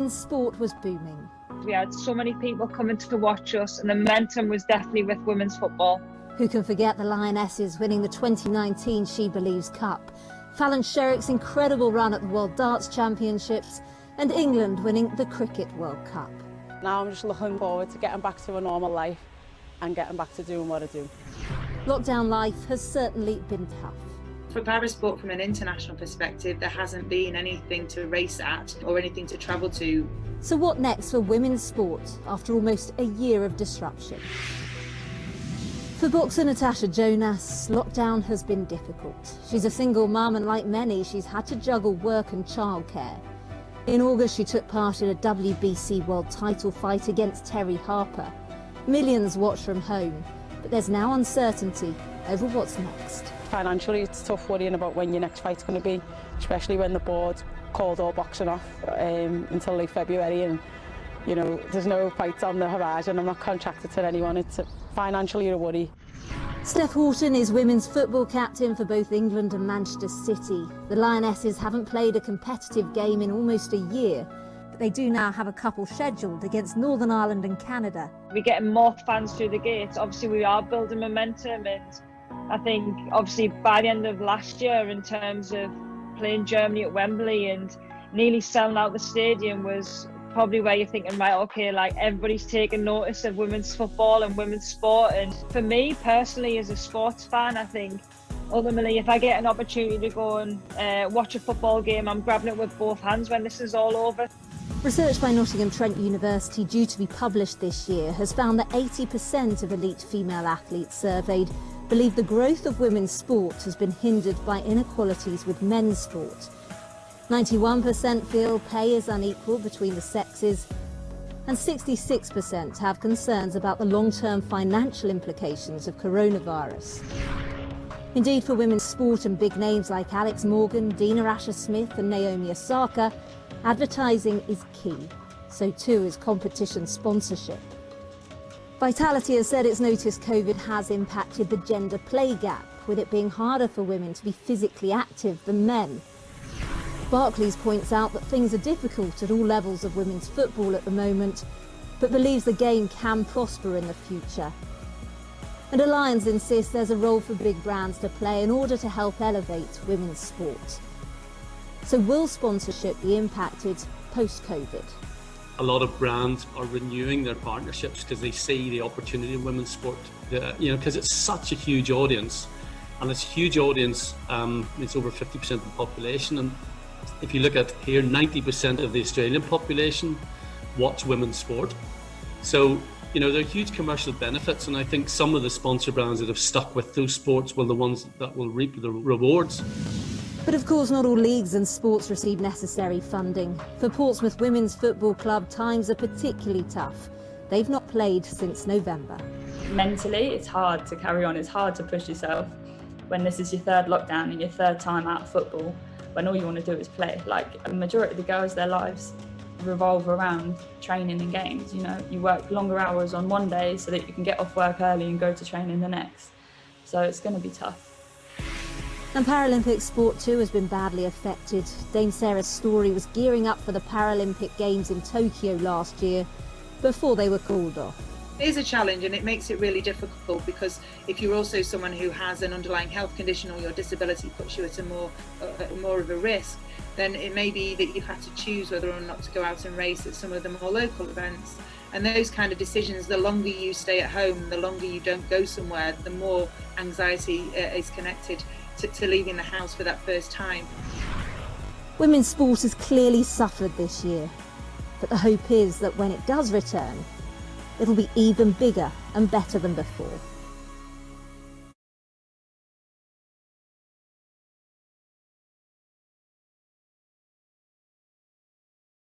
Sport was booming. We had so many people coming to watch us, and the momentum was definitely with women's football. Who can forget the Lionesses winning the 2019 She Believes Cup, Fallon Sherrick's incredible run at the World Darts Championships, and England winning the Cricket World Cup. Now I'm just looking forward to getting back to a normal life and getting back to doing what I do. Lockdown life has certainly been tough. For parasport, from an international perspective, there hasn't been anything to race at or anything to travel to. So what next for women's sport after almost a year of disruption? For boxer Natasha Jonas, lockdown has been difficult. She's a single mum, and like many, she's had to juggle work and childcare. In August, she took part in a WBC world title fight against Terry Harper. Millions watched from home, but there's now uncertainty over what's next. Financially, it's tough worrying about when your next fight's going to be, especially when the board called all boxing off until late February, and you know there's no fights on the horizon. I'm not contracted to anyone. It's financially a worry. Steph Houghton is women's football captain for both England and Manchester City. The Lionesses haven't played a competitive game in almost a year, but they do now have a couple scheduled against Northern Ireland and Canada. We're getting more fans through the gates. Obviously, we are building momentum, and I think obviously by the end of last year, in terms of playing Germany at Wembley and nearly selling out the stadium, was probably where you're thinking, right, okay, like everybody's taking notice of women's football and women's sport. And for me personally, as a sports fan, I think ultimately if I get an opportunity to go and watch a football game, I'm grabbing it with both hands when this is all over. Research by Nottingham Trent University, due to be published this year, has found that 80% of elite female athletes surveyed believe the growth of women's sport has been hindered by inequalities with men's sport. 91% feel pay is unequal between the sexes, and 66% have concerns about the long-term financial implications of coronavirus. Indeed, for women's sport and big names like Alex Morgan, Dina Asher-Smith and Naomi Osaka, advertising is key. So too is competition sponsorship. Vitality has said it's noticed COVID has impacted the gender play gap, with it being harder for women to be physically active than men. Barclays points out that things are difficult at all levels of women's football at the moment, but believes the game can prosper in the future. And Alliance insists there's a role for big brands to play in order to help elevate women's sport. So will sponsorship be impacted post-COVID? A lot of brands are renewing their partnerships because they see the opportunity in women's sport, because it's such a huge audience, and it's a huge audience. It's over 50% of the population, and if you look at here, 90% of the Australian population watch women's sport. So, there are huge commercial benefits, and I think some of the sponsor brands that have stuck with those sports will the ones that will reap the rewards. But of course, not all leagues and sports receive necessary funding. For Portsmouth Women's Football Club, times are particularly tough. They've not played since November. Mentally, it's hard to carry on. It's hard to push yourself when this is your third lockdown and your third time out of football, when all you want to do is play. Like a majority of the girls, their lives revolve around training and games. You work longer hours on one day so that you can get off work early and go to training the next. So it's going to be tough. And Paralympic sport too has been badly affected. Dame Sarah Storey was gearing up for the Paralympic Games in Tokyo last year before they were called off. It is a challenge, and it makes it really difficult because if you're also someone who has an underlying health condition or your disability puts you at more of a risk, then it may be that you have to choose whether or not to go out and race at some of the more local events. And those kind of decisions, the longer you stay at home, the longer you don't go somewhere, the more anxiety is connected to leaving the house for that first time. Women's sport has clearly suffered this year, but the hope is that when it does return, it'll be even bigger and better than before.